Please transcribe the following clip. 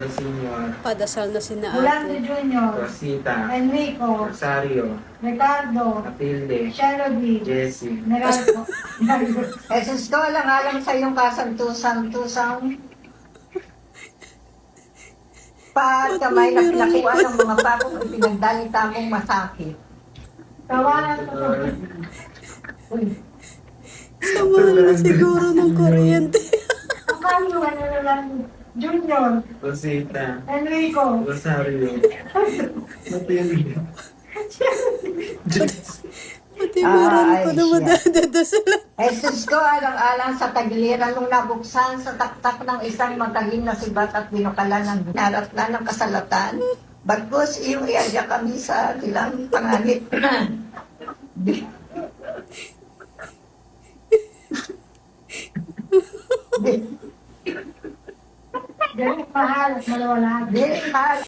Senior, Padasal na si na Rolando ate. Jr., Rosita, Enrico, Rosario, Ricardo, Matilde, Shelby, Jessie, Meralco. Jesus ko, alang-alang sa iyong kasantusang-tusang pagkamay na pinakuan ng mga pakong at pinagdalita mong masakit. Tawanan ko to. Uy, Sama na siguro ng kuryente. Ang kanya na lang, Junior, Rosita, Enrico, Rosario, Matilde, Jessie. Pati meron Ay, ko na siya. madadasal. Jesus ko, alang-alang sa tagiliran nung nabuksan sa taktak ng isang magaling na sibat at binukalan ng hinarap na ng kasalatan. Bagkus, iyong iadya kami sa ilang panganit. Ganit mahal at malawala. Dili mahal